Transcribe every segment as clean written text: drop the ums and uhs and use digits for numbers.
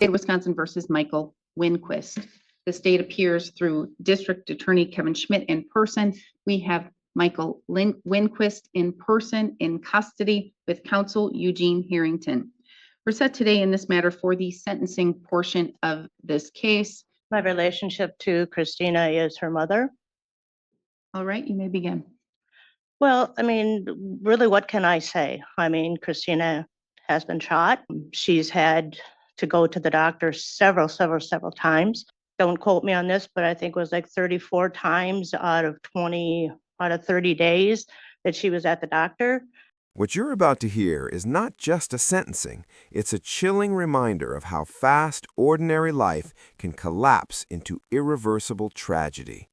State of Wisconsin versus Michael Winquist. The state appears through District Attorney Kevin Schmidt in person. We have Michael Winquist in person in custody with counsel Eugene Harrington. We're set today in this matter for the sentencing portion of this case. My relationship to Christina is her mother. All right, you may begin. Well, I mean, really, what can I say? I mean, Christina has been shot. She's had to go to the doctor several times. Don't quote me on this, but I think it was like 34 times out of 30 days that she was at the doctor. What you're about to hear is not just a sentencing, it's a chilling reminder of how fast ordinary life can collapse into irreversible tragedy.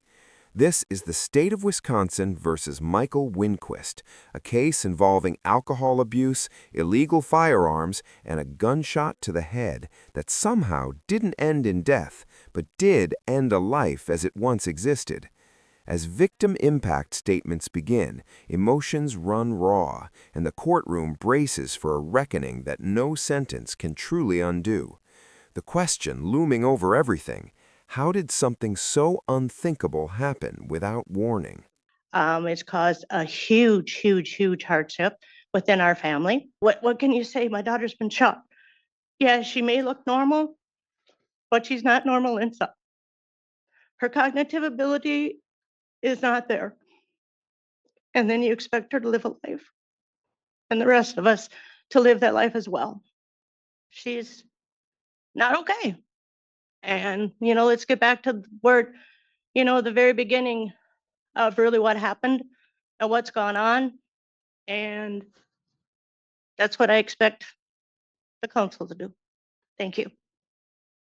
This is the State of Wisconsin versus Michael Winquist, a case involving alcohol abuse, illegal firearms, and a gunshot to the head that somehow didn't end in death, but did end a life as it once existed. As victim impact statements begin, emotions run raw, and the courtroom braces for a reckoning that no sentence can truly undo. The question looming over everything: how did something so unthinkable happen without warning? It's caused a huge hardship within our family. What can you say? My daughter's been shot. Yeah, she may look normal, but she's not normal inside. Her cognitive ability is not there. And then you expect her to live a life, and the rest of us to live that life as well. She's not okay. And, let's get back to where, the very beginning of really what happened and what's gone on. And that's what I expect the council to do. Thank you.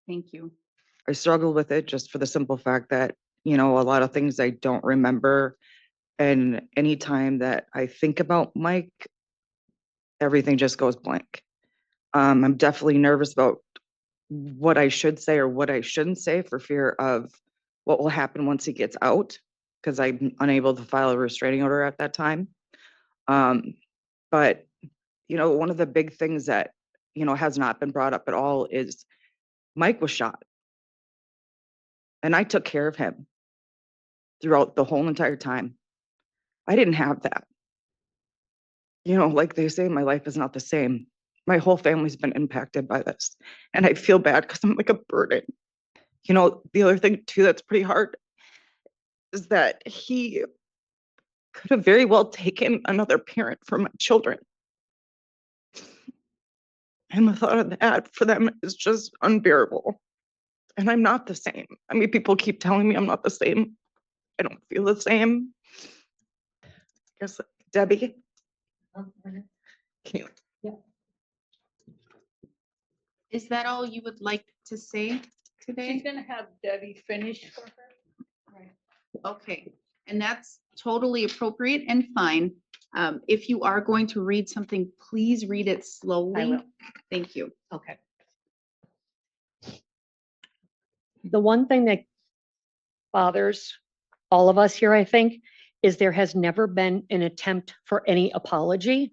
Thank you. I struggle with it just for the simple fact that, a lot of things I don't remember. And anytime that I think about Mike, everything just goes blank. I'm definitely nervous about what I should say or what I shouldn't say for fear of what will happen once he gets out, because I'm unable to file a restraining order at that time. But, one of the big things that, has not been brought up at all is Mike was shot. And I took care of him throughout the whole entire time. I didn't have that. Like they say, my life is not the same. My whole family's been impacted by this. And I feel bad because I'm like a burden. The other thing too that's pretty hard is that he could have very well taken another parent from my children. And the thought of that for them is just unbearable. And I'm not the same. I mean, people keep telling me I'm not the same. I don't feel the same. I guess, Debbie, can you? Is that all you would like to say today? She's gonna have Debbie finish for her. Right. Okay, and that's totally appropriate and fine. If you are going to read something, please read it slowly. I will. Thank you. Okay. The one thing that bothers all of us here, I think, is there has never been an attempt for any apology.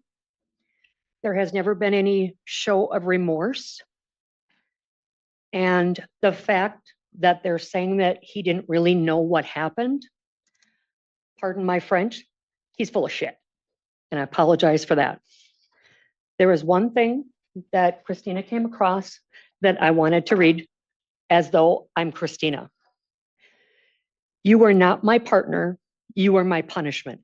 There has never been any show of remorse. And the fact that they're saying that he didn't really know what happened, pardon my French, he's full of shit. And I apologize for that. There is one thing that Christina came across that I wanted to read as though I'm Christina. You were not my partner. You were my punishment.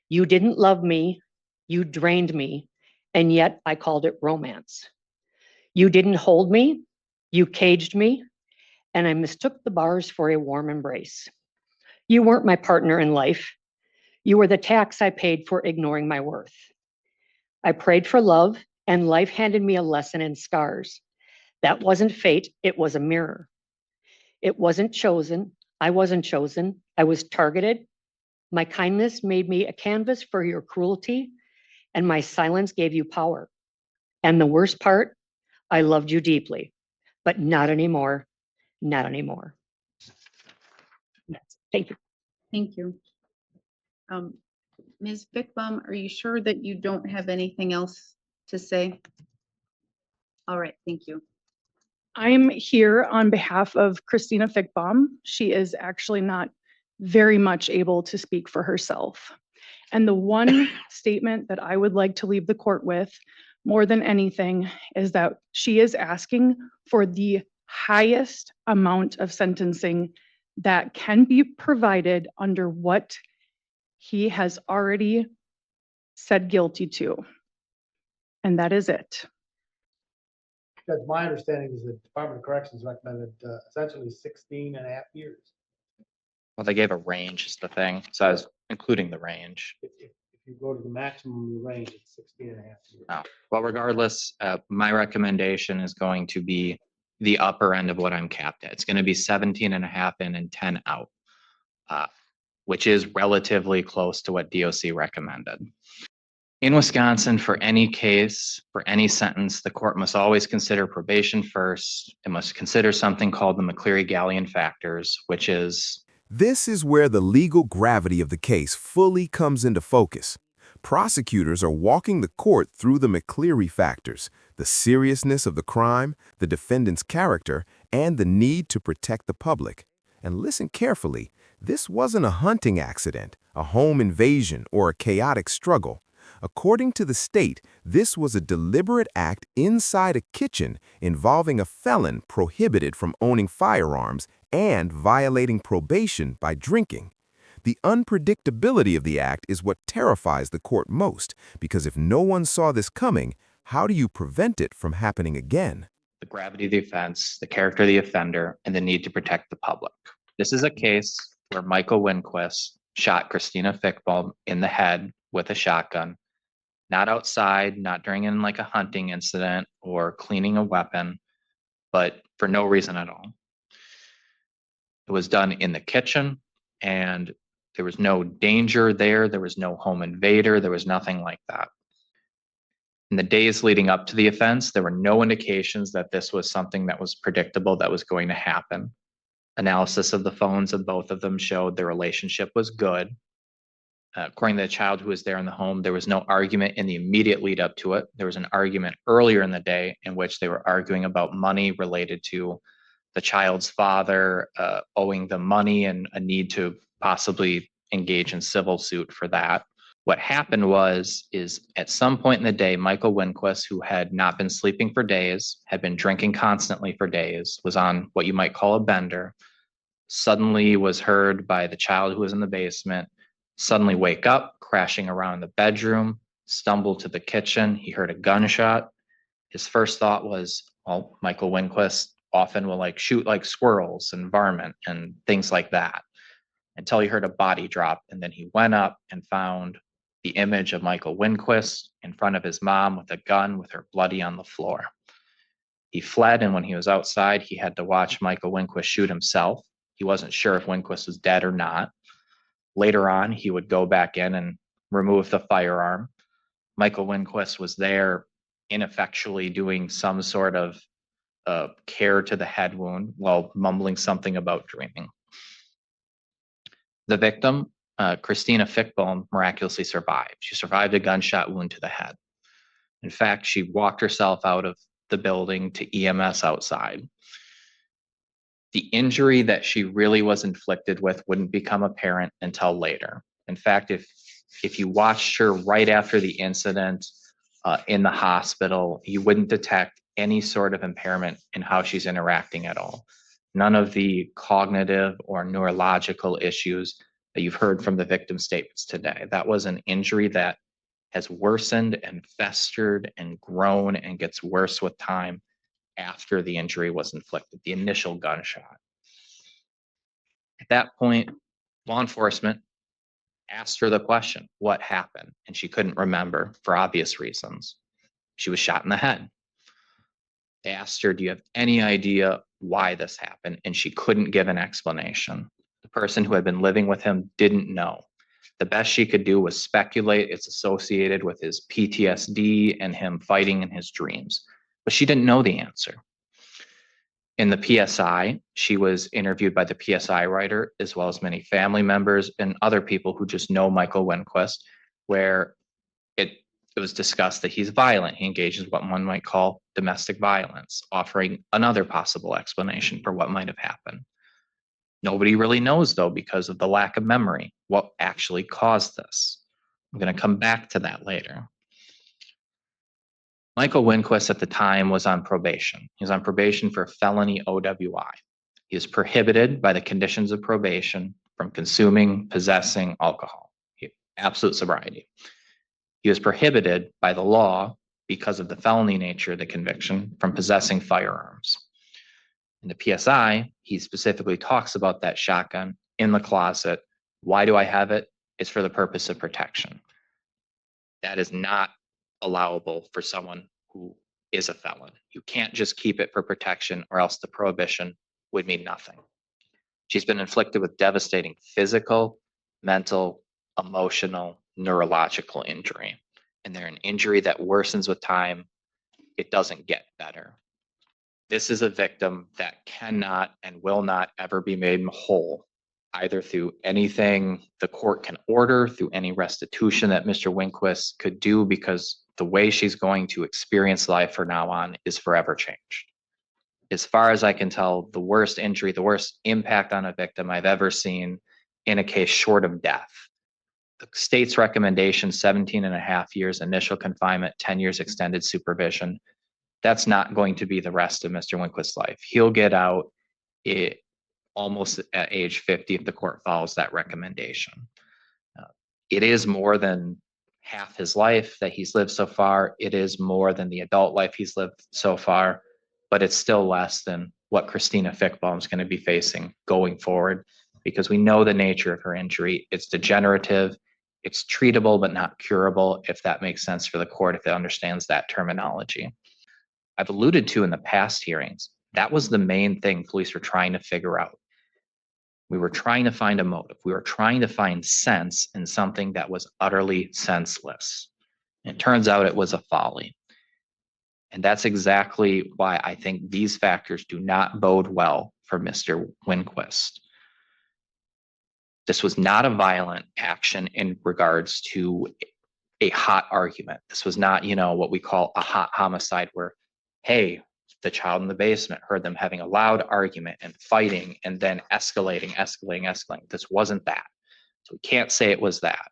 You didn't love me. You drained me. And yet I called it romance. You didn't hold me. You caged me. And I mistook the bars for a warm embrace. You weren't my partner in life. You were the tax I paid for ignoring my worth. I prayed for love, and life handed me a lesson in scars. That wasn't fate, it was a mirror. It wasn't chosen. I wasn't chosen. I was targeted. My kindness made me a canvas for your cruelty, and my silence gave you power. And the worst part, I loved you deeply, but not anymore. Not anymore. Thank you. Thank you. Ms. Bickbaum, are you sure that you don't have anything else to say? All right, thank you. I'm here on behalf of Christina Fickbaum. She is actually not very much able to speak for herself. And the one statement that I would like to leave the court with, more than anything, is that she is asking for the highest amount of sentencing that can be provided under what he has already said guilty to. And that is it. Judge, my understanding is the Department of Corrections recommended essentially 16 and a half years. Well, they gave a range is the thing, so I was including the range. If you go to the maximum range, it's 16 and a half years. Oh, well, regardless, my recommendation is going to be the upper end of what I'm capped at. It's going to be 17 and a half in and 10 out, which is relatively close to what DOC recommended. In Wisconsin, for any case, for any sentence, the court must always consider probation first. It must consider something called the McCleary-Gallion factors, which is This is where the legal gravity of the case fully comes into focus. Prosecutors are walking the court through the McCleary factors, the seriousness of the crime, the defendant's character, and the need to protect the public. And listen carefully, this wasn't a hunting accident, a home invasion, or a chaotic struggle. According to the state, this was a deliberate act inside a kitchen involving a felon prohibited from owning firearms and violating probation by drinking. The unpredictability of the act is what terrifies the court most, because if no one saw this coming, how do you prevent it from happening again? the gravity of the offense, the character of the offender, and the need to protect the public. This is a case where Michael Winquist shot Christina Fickbaum in the head with a shotgun, not outside, not during like a hunting incident or cleaning a weapon, but for no reason at all. It was done in the kitchen, and there was no danger there. There was no home invader. There was nothing like that. In the days leading up to the offense, there were no indications that this was something that was predictable that was going to happen. Analysis of the phones of both of them showed their relationship was good. According to the child who was there in the home, there was no argument in the immediate lead up to it. There was an argument earlier in the day in which they were arguing about money related to the child's father owing them money and a need to possibly engage in civil suit for that. What happened is at some point in the day, Michael Winquist, who had not been sleeping for days, had been drinking constantly for days, was on what you might call a bender, suddenly was heard by the child who was in the basement, suddenly wake up, crashing around the bedroom, stumble to the kitchen. He heard a gunshot. His first thought was, well, Michael Winquist often will like shoot like squirrels and varmint and things like that, until he heard a body drop. And then he went up and found the image of Michael Winquist in front of his mom with a gun with her bloody on the floor. He fled, and when he was outside, he had to watch Michael Winquist shoot himself. He wasn't sure if Winquist was dead or not. Later on, he would go back in and remove the firearm. Michael Winquist was there ineffectually doing some sort of care to the head wound while mumbling something about dreaming. The victim, Christina Fickbaum, miraculously survived. She survived a gunshot wound to the head. In fact, she walked herself out of the building to EMS outside. The injury that she really was inflicted with wouldn't become apparent until later. In fact, if you watched her right after the incident in the hospital, you wouldn't detect any sort of impairment in how she's interacting at all. None of the cognitive or neurological issues that you've heard from the victim statements today. That was an injury that has worsened and festered and grown and gets worse with time after the injury was inflicted, the initial gunshot. At that point, law enforcement asked her the question, what happened? And she couldn't remember for obvious reasons. She was shot in the head. They asked her, do you have any idea why this happened? And she couldn't give an explanation. The person who had been living with him didn't know. The best she could do was speculate it's associated with his PTSD and him fighting in his dreams. But she didn't know the answer. In the PSI, she was interviewed by the PSI writer, as well as many family members and other people who just know Michael Winquist, where It was discussed that he's violent. He engages what one might call domestic violence, offering another possible explanation for what might have happened. Nobody really knows, though, because of the lack of memory, what actually caused this. I'm going to come back to that later. Michael Winquist at the time was on probation. He was on probation for felony OWI. He is prohibited by the conditions of probation from consuming, possessing alcohol. Absolute sobriety. He was prohibited by the law because of the felony nature of the conviction from possessing firearms. In the PSI, he specifically talks about that shotgun in the closet. Why do I have it? It's for the purpose of protection. That is not allowable for someone who is a felon. You can't just keep it for protection, or else the prohibition would mean nothing. She's been inflicted with devastating physical, mental, emotional, neurological injury. And they're an injury that worsens with time. It doesn't get better. This is a victim that cannot and will not ever be made whole, either through anything the court can order, through any restitution that Mr. Winquist could do, because the way she's going to experience life from now on is forever changed. As far as I can tell, the worst injury, the worst impact on a victim I've ever seen in a case short of death. The state's recommendation, 17.5 years initial confinement, 10 years extended supervision. That's not going to be the rest of Mr. Winquist's life. He'll get out almost at age 50 if the court follows that recommendation. It is more than half his life that he's lived so far. It is more than the adult life he's lived so far, but it's still less than what Christina Fickbaum is going to be facing going forward, because we know the nature of her injury. It's degenerative, it's treatable, but not curable, if that makes sense for the court, if it understands that terminology. I've alluded to in the past hearings, that was the main thing police were trying to figure out. We were trying to find a motive. We were trying to find sense in something that was utterly senseless. It turns out it was a folly. And that's exactly why I think these factors do not bode well for Mr. Winquist. This was not a violent action in regards to a hot argument. This was not, what we call a hot homicide where, hey, the child in the basement heard them having a loud argument and fighting and then escalating. This wasn't that. So we can't say it was that.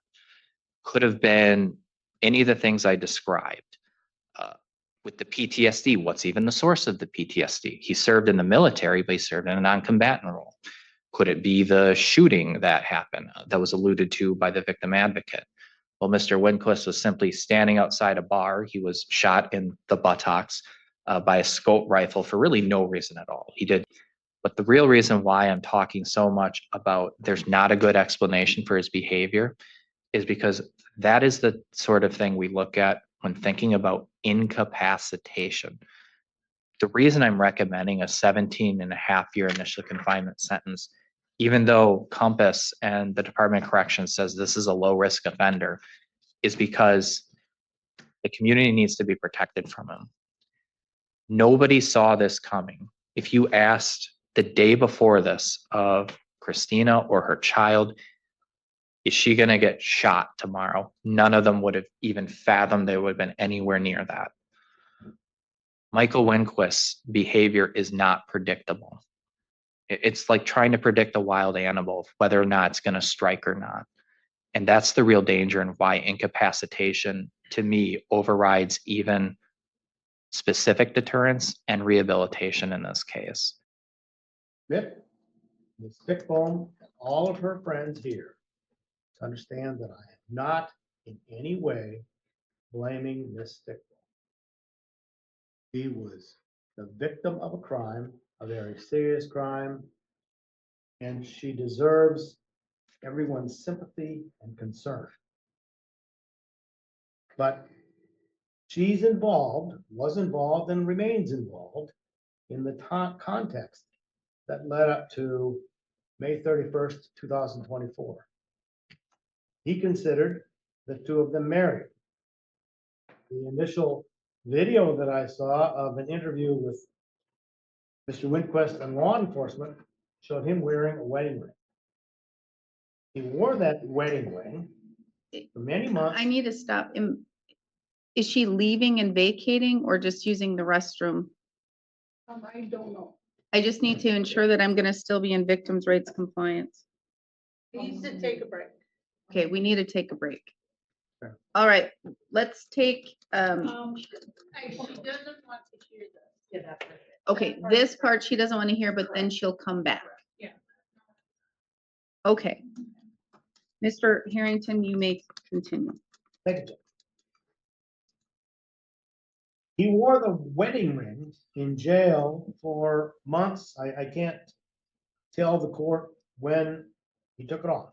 Could have been any of the things I described. With the PTSD, what's even the source of the PTSD? He served in the military, but he served in a non-combatant role. Could it be the shooting that happened that was alluded to by the victim advocate? Well, Mr. Winquist was simply standing outside a bar. He was shot in the buttocks by a scope rifle for really no reason at all. He did. But the real reason why I'm talking so much about there's not a good explanation for his behavior is because that is the sort of thing we look at when thinking about incapacitation. The reason I'm recommending a 17.5-year initial confinement sentence, even though Compass and the Department of Corrections says this is a low-risk offender, is because the community needs to be protected from him. Nobody saw this coming. If you asked the day before this of Christina or her child, is she going to get shot tomorrow? None of them would have even fathomed they would have been anywhere near that. Michael Winquist's behavior is not predictable. It's like trying to predict a wild animal, whether or not it's going to strike or not. And that's the real danger, and why incapacitation, to me, overrides even specific deterrence and rehabilitation in this case. Ms. Fickbaum and all of her friends here to understand that I am not in any way blaming Ms. Fickbaum. She was the victim of a crime, a very serious crime, and she deserves everyone's sympathy and concern. But she's was involved, and remains involved in the context that led up to May 31st, 2024. He considered the two of them married. The initial video that I saw of an interview with Mr. Winquist and law enforcement showed him wearing a wedding ring. He wore that wedding ring for many months. I need to stop him. Is she leaving and vacating or just using the restroom? I don't know. I just need to ensure that I'm gonna still be in victims' rights compliance. Needs to take a break. Okay, we need to take a break. Sure. All right, let's take, She doesn't want to hear this. okay, this part she doesn't want to hear, but then she'll come back. Yeah. Okay. Mr. Harrington, you may continue. Thank you, Judge. He wore the wedding ring in jail for months. I can't tell the court when he took it off.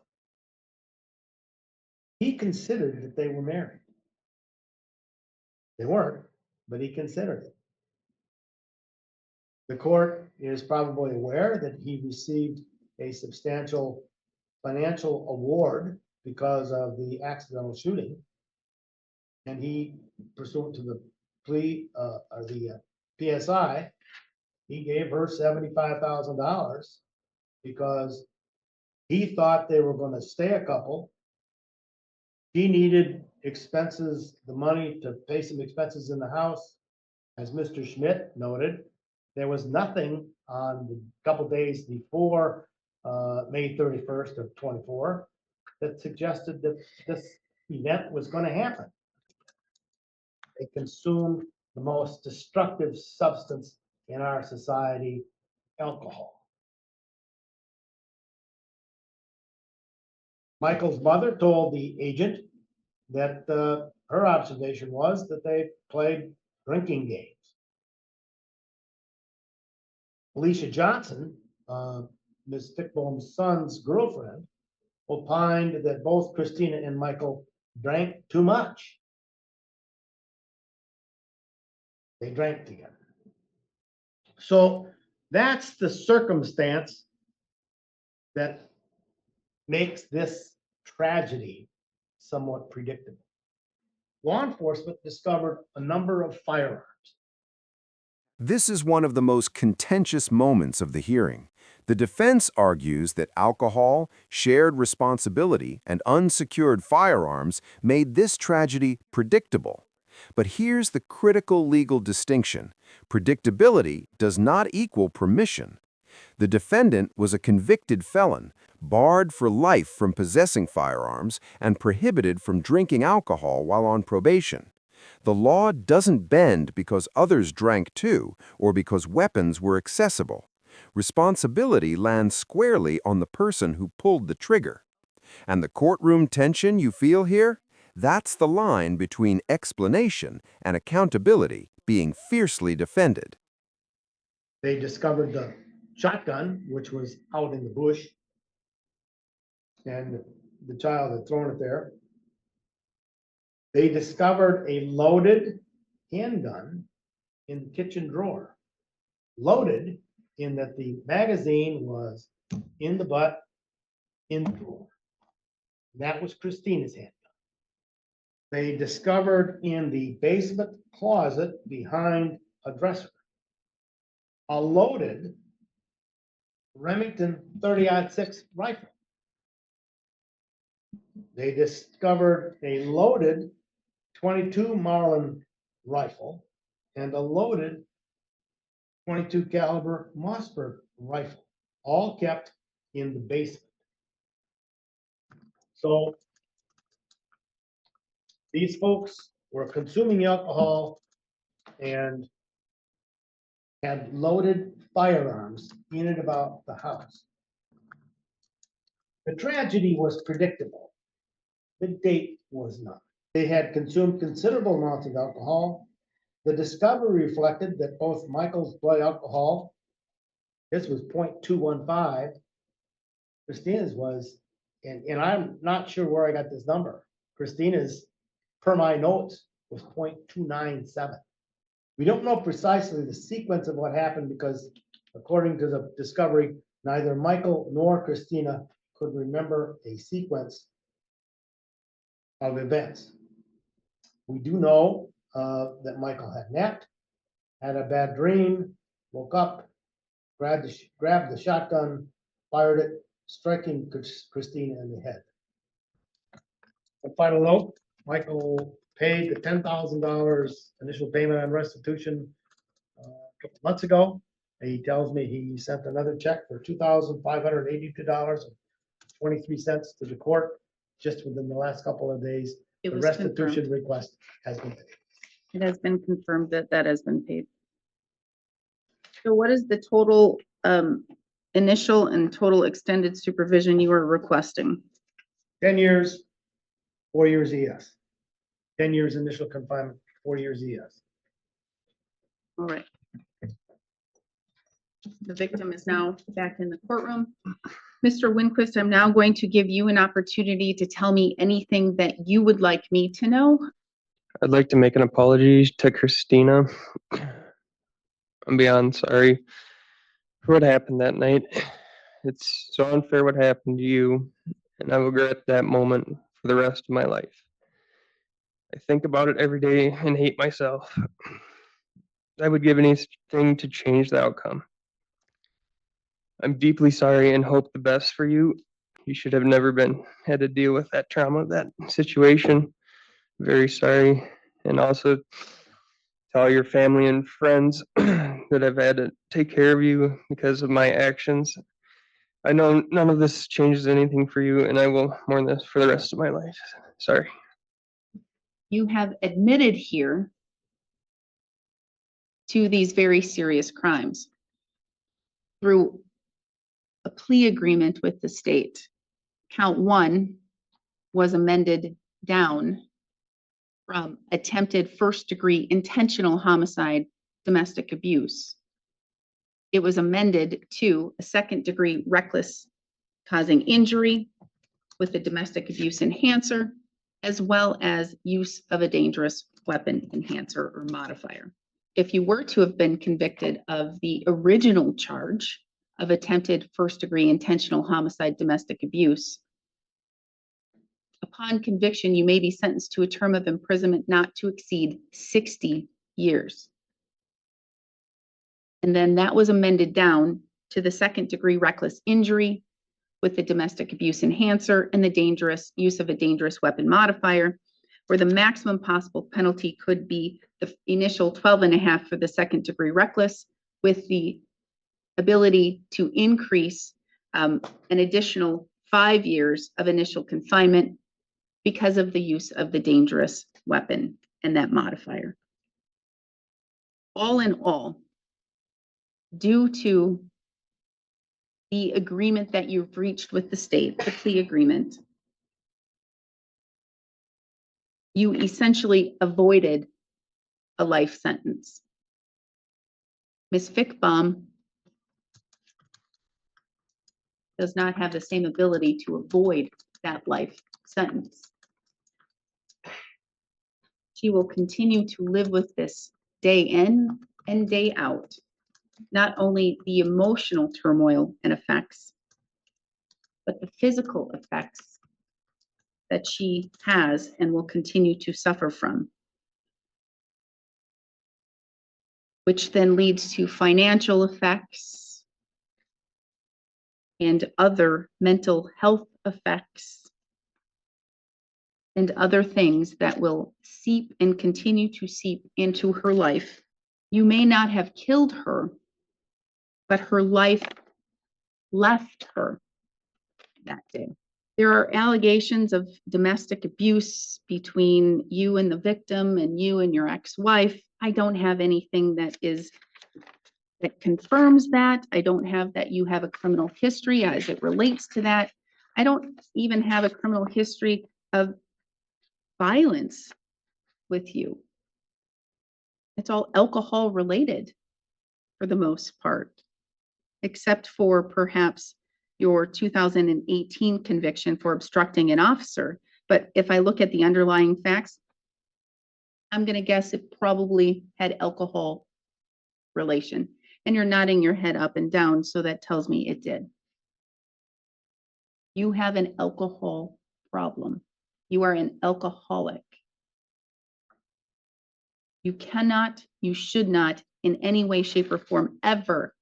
He considered that they were married. They weren't, but he considered it. The court is probably aware that he received a substantial financial award because of the accidental shooting. And he, pursuant to the plea, or the PSI, he gave her $75,000 because he thought they were gonna stay a couple. He needed expenses, the money to pay some expenses in the house. As Mr. Schmidt noted, there was nothing on the couple days before May 31st of 24 that suggested that this event was gonna happen. They consumed the most destructive substance in our society, alcohol. Michael's mother told the agent that her observation was that they played drinking games. Alicia Johnson, Ms. Fickbone's son's girlfriend, opined that both Christina and Michael drank too much. They drank together. So that's the circumstance that makes this tragedy somewhat predictable. Law enforcement discovered a number of firearms. This is one of the most contentious moments of the hearing. The defense argues that alcohol, shared responsibility, and unsecured firearms made this tragedy predictable. But here's the critical legal distinction. Predictability does not equal permission. The defendant was a convicted felon, barred for life from possessing firearms, and prohibited from drinking alcohol while on probation. The law doesn't bend because others drank too, or because weapons were accessible. Responsibility lands squarely on the person who pulled the trigger. And the courtroom tension you feel here? That's the line between explanation and accountability being fiercely defended. They discovered the shotgun, which was out in the bush, and the child had thrown it there. They discovered a loaded handgun in the kitchen drawer. Loaded in that the magazine was in the butt, in the drawer. That was Christina's handgun. They discovered in the basement closet behind a dresser a loaded Remington 30-06 rifle. They discovered a loaded 22 Marlin rifle and a loaded 22 caliber Mossberg rifle, all kept in the basement. So these folks were consuming alcohol and had loaded firearms in and about the house. The tragedy was predictable. The date was not. They had consumed considerable amounts of alcohol. The discovery reflected that both Michael's blood alcohol, this was 0.215, Christina's was, and I'm not sure where I got this number. Christina's, per my notes, was 0.297. We don't know precisely the sequence of what happened because, according to the discovery, neither Michael nor Christina could remember a sequence of events. We do know that Michael had napped, had a bad dream, woke up, grabbed the shotgun, fired it, striking Christina in the head. A final note, Michael paid the $10,000 initial payment on restitution a couple months ago. He tells me he sent another check for $2,582.23 to the court just within the last couple of days. It The was restitution confirmed. request has been paid. It has been confirmed that that has been paid. So what is the total initial and total extended supervision you are requesting? 10 years, 4 years ES. 10 years initial confinement, 4 years ES. All right. The victim is now back in the courtroom. Mr. Winquist, I'm now going to give you an opportunity to tell me anything that you would like me to know. I'd like to make an apology to Christina. I'm beyond sorry for what happened that night. It's so unfair what happened to you, and I will regret that moment for the rest of my life. I think about it every day and hate myself. I would give anything to change the outcome. I'm deeply sorry and hope the best for you. You should have never had to deal with that trauma, that situation. Very sorry. And also to all your family and friends that have had to take care of you because of my actions. I know none of this changes anything for you, and I will mourn this for the rest of my life. Sorry. You have admitted here to these very serious crimes through a plea agreement with the state. Count 1 was amended down from attempted first-degree intentional homicide, domestic abuse. It was amended to a second-degree reckless causing injury with a domestic abuse enhancer, as well as use of a dangerous weapon enhancer or modifier. If you were to have been convicted of the original charge of attempted first-degree intentional homicide, domestic abuse, upon conviction, you may be sentenced to a term of imprisonment not to exceed 60 years. And then that was amended down to the second-degree reckless injury with the domestic abuse enhancer and the dangerous use of a dangerous weapon modifier, where the maximum possible penalty could be the initial 12.5 for the second-degree reckless, with the ability to increase an additional 5 years of initial confinement because of the use of the dangerous weapon and that modifier. All in all, due to the agreement that you've reached with the state, the plea agreement, you essentially avoided a life sentence. Ms. Fickbaum does not have the same ability to avoid that life sentence. She will continue to live with this day in and day out, not only the emotional turmoil and effects, but the physical effects that she has and will continue to suffer from, which then leads to financial effects and other mental health effects and other things that will seep and continue to seep into her life. You may not have killed her, but her life left her that day. There are allegations of domestic abuse between you and the victim and you and your ex-wife. I don't have anything that confirms that. I don't have that you have a criminal history as it relates to that. I don't even have a criminal history of violence with you. It's all alcohol related for the most part, except for perhaps your 2018 conviction for obstructing an officer. But if I look at the underlying facts, I'm going to guess it probably had alcohol relation. And you're nodding your head up and down, so that tells me it did. You have an alcohol problem. You are an alcoholic. You cannot, you should not in any way, shape, or form ever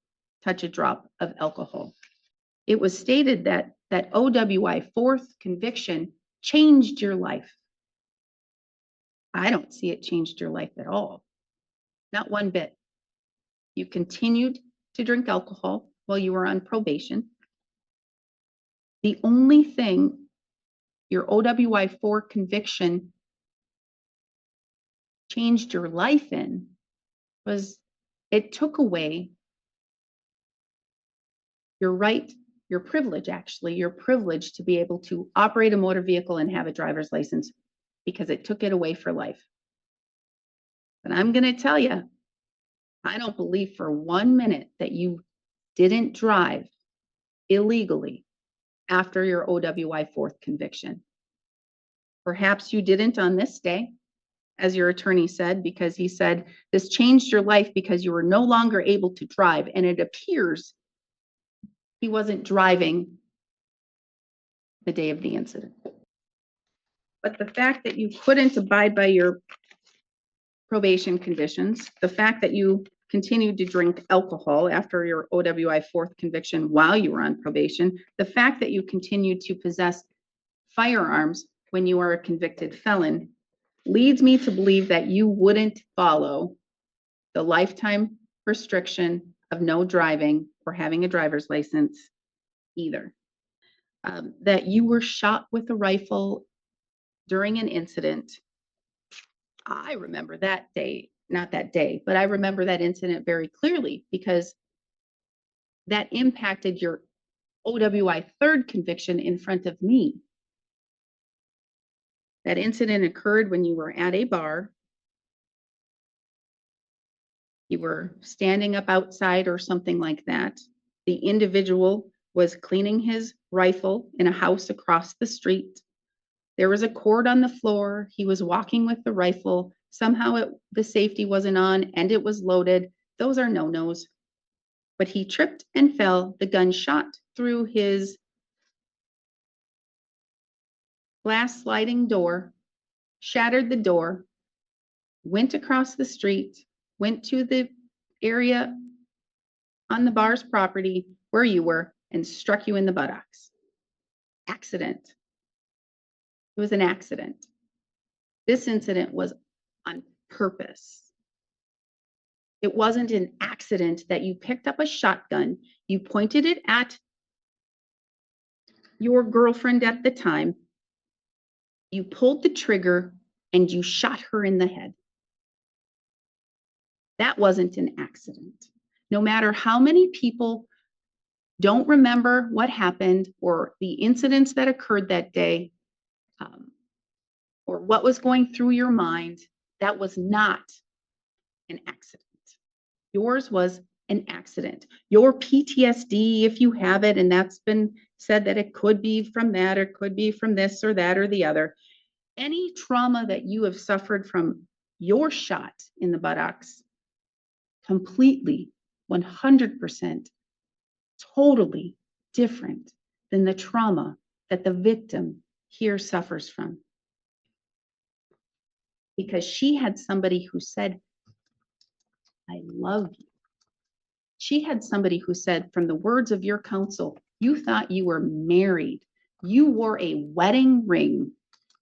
touch a drop of alcohol. It was stated that that OWI 4th conviction changed your life. I don't see it changed your life at all. Not one bit. You continued to drink alcohol while you were on probation. The only thing your OWI-4 conviction changed your life in was it took away your right, your privilege, actually, your privilege to be able to operate a motor vehicle and have a driver's license, because it took it away for life. But I'm going to tell you, I don't believe for 1 minute that you didn't drive illegally after your OWI-4 conviction. Perhaps you didn't on this day, as your attorney said, because he said this changed your life because you were no longer able to drive, and it appears he wasn't driving the day of the incident. But the fact that you couldn't abide by your probation conditions, the fact that you continued to drink alcohol after your OWI-4 conviction while you were on probation, the fact that you continued to possess firearms when you are a convicted felon, leads me to believe that you wouldn't follow the lifetime restriction of no driving or having a driver's license either. That you were shot with a rifle during an incident. I remember that day, not that day, but I remember that incident very clearly because that impacted your OWI 3rd conviction in front of me. That incident occurred when you were at a bar. You were standing up outside or something like that. The individual was cleaning his rifle in a house across the street. There was a cord on the floor. He was walking with the rifle. Somehow the safety wasn't on and it was loaded. Those are no-nos. But he tripped and fell. The gun shot through his glass sliding door, shattered the door, went across the street, went to the area on the bar's property where you were, and struck you in the buttocks. Accident. It was an accident. This incident was on purpose. It wasn't an accident that you picked up a shotgun, you pointed it at your girlfriend at the time, you pulled the trigger, and you shot her in the head. That wasn't an accident. No matter how many people don't remember what happened or the incidents that occurred that day, or what was going through your mind, that was not an accident. Yours was an accident. Your PTSD, if you have it, and that's been said that it could be from that, or could be from this or that or the other. Any trauma that you have suffered from your shot in the buttocks, completely, 100%, totally different than the trauma that the victim here suffers from. Because she had somebody who said, I love you. She had somebody who said, from the words of your counsel, you thought you were married. You wore a wedding ring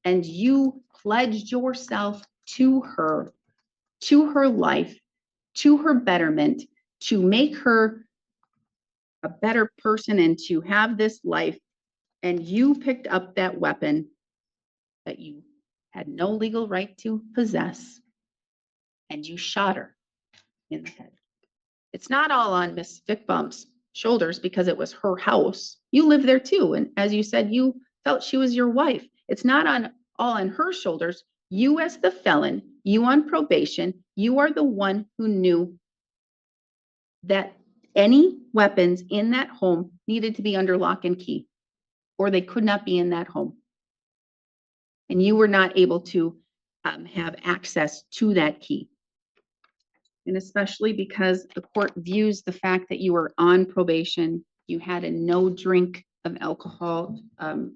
and you pledged yourself to her life, to her betterment, to make her a better person and to have this life. And you picked up that weapon that you had no legal right to possess, and you shot her in the head. It's not all on Miss Fickbaum's shoulders because it was her house. You live there too. And as you said, you felt she was your wife. It's not all on her shoulders. You as the felon, you on probation, you are the one who knew that any weapons in that home needed to be under lock and key, or they could not be in that home. And you were not able to have access to that key. And especially because the court views the fact that you were on probation, you had a no drink of alcohol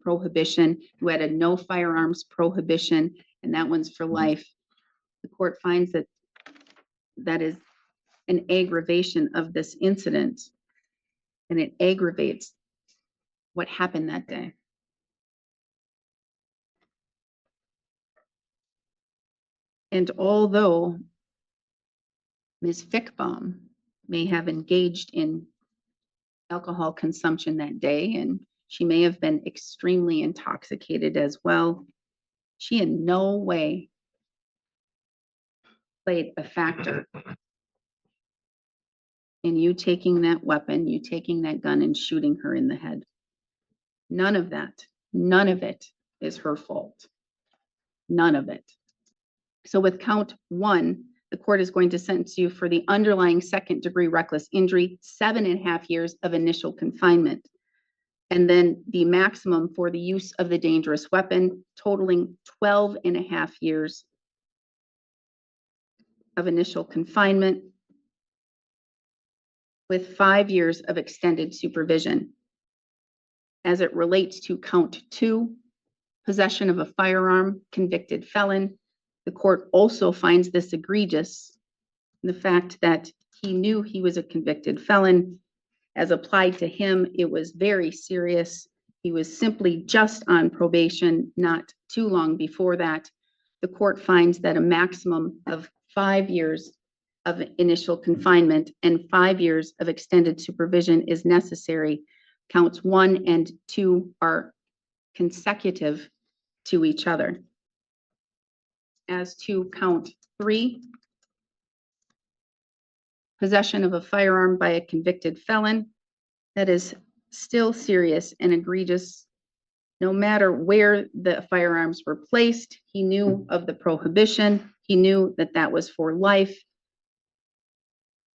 prohibition, you had a no firearms prohibition, and that one's for life. The court finds that that is an aggravation of this incident, and it aggravates what happened that day. And although Ms. Fickbaum may have engaged in alcohol consumption that day, and she may have been extremely intoxicated as well, she in no way played a factor in you taking that weapon, you taking that gun and shooting her in the head. None of that, none of it is her fault. None of it. So with count 1, the court is going to sentence you for the underlying second-degree reckless injury, 7.5 years of initial confinement. And then the maximum for the use of the dangerous weapon, totaling 12.5 years of initial confinement with 5 years of extended supervision. As it relates to count 2, possession of a firearm, convicted felon, the court also finds this egregious. The fact that he knew he was a convicted felon, as applied to him, it was very serious. He was simply just on probation not too long before that. The court finds that a maximum of 5 years of initial confinement and 5 years of extended supervision is necessary. Counts 1 and 2 are consecutive to each other. As to count 3, possession of a firearm by a convicted felon, that is still serious and egregious. No matter where the firearms were placed, he knew of the prohibition. He knew that that was for life.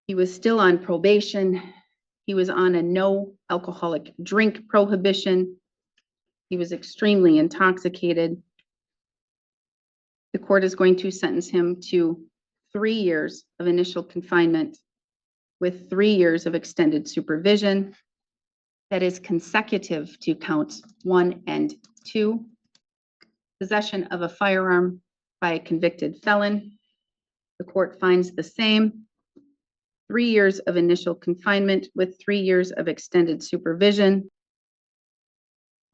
He was still on probation. He was on a no alcoholic drink prohibition. He was extremely intoxicated. The court is going to sentence him to 3 years of initial confinement with 3 years of extended supervision. That is consecutive to counts 1 and 2. Possession of a firearm by a convicted felon. The court finds the same. 3 years of initial confinement with 3 years of extended supervision.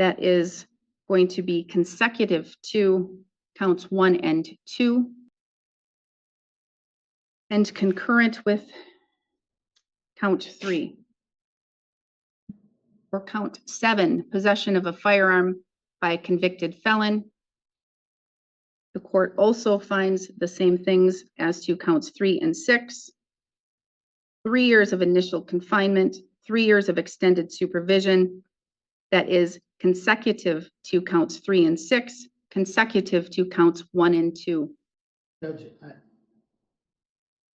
That is going to be consecutive to counts 1 and 2 and concurrent with count 3. For count 7, possession of a firearm by a convicted felon. The court also finds the same things as to counts 3 and 6. 3 years of initial confinement, 3 years of extended supervision. That is consecutive to counts 3 and 6, consecutive to counts 1 and 2. Judge,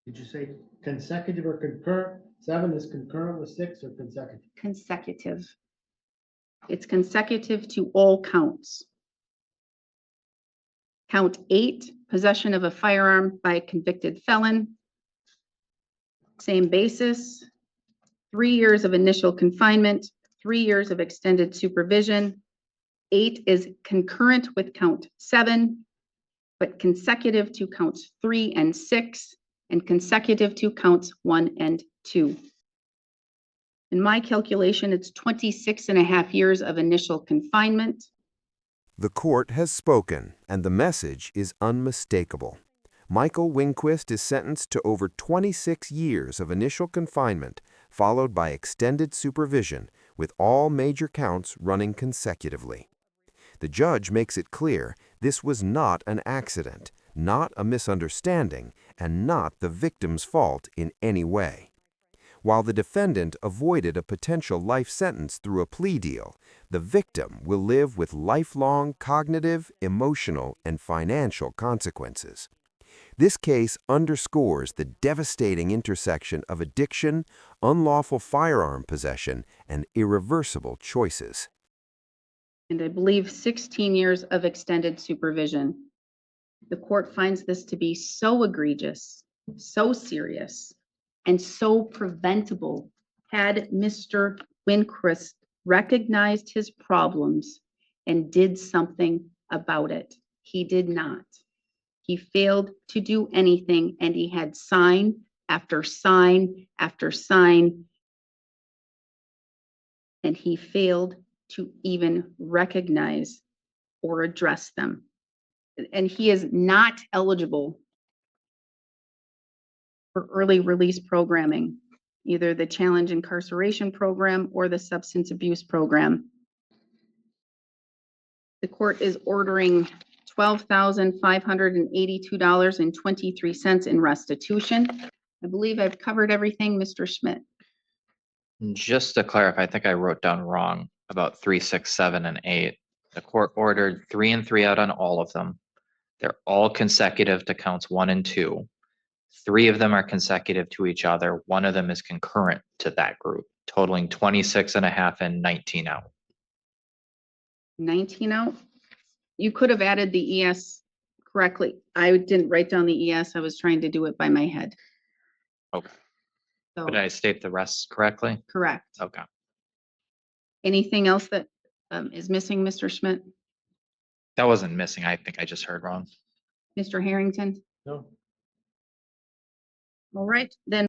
did you say consecutive or concurrent? 7 is concurrent with 6 or consecutive? Consecutive. It's consecutive to all counts. Count 8, possession of a firearm by a convicted felon. Same basis. 3 years of initial confinement, 3 years of extended supervision. 8 is concurrent with count 7, but consecutive to counts 3 and 6, and consecutive to counts 1 and 2. In my calculation, it's 26.5 years of initial confinement. The court has spoken, and the message is unmistakable. Michael Winquist is sentenced to over 26 years of initial confinement, followed by extended supervision, with all major counts running consecutively. The judge makes it clear this was not an accident, not a misunderstanding, and not the victim's fault in any way. While the defendant avoided a potential life sentence through a plea deal, the victim will live with lifelong cognitive, emotional, and financial consequences. This case underscores the devastating intersection of addiction, unlawful firearm possession, and irreversible choices. And I believe 16 years of extended supervision. The court finds this to be so egregious, so serious, and so preventable. Had Mr. Winquist recognized his problems and did something about it, he did not. He failed to do anything, and he had sign after sign after sign, and he failed to even recognize or address them. And he is not eligible for early release programming, either the challenge incarceration program or the substance abuse program. The court is ordering $12,582.23 in restitution. I believe I've covered everything, Mr. Schmidt. Just to clarify, I think I wrote down wrong about 3, 6, 7, and 8. The court ordered 3 and 3 out on all of them. They're all consecutive to counts 1 and 2. 3 of them are consecutive to each other. 1 of them is concurrent to that group, totaling 26.5 and 19 out. 19 out. You could have added the ES correctly. I didn't write down the ES. I was trying to do it by my head. Okay. So, Did I state the rest correctly? correct. Okay. Anything else that is missing, Mr. Schmidt? That wasn't missing. I think I just heard wrong. Mr. Harrington? No. All right, then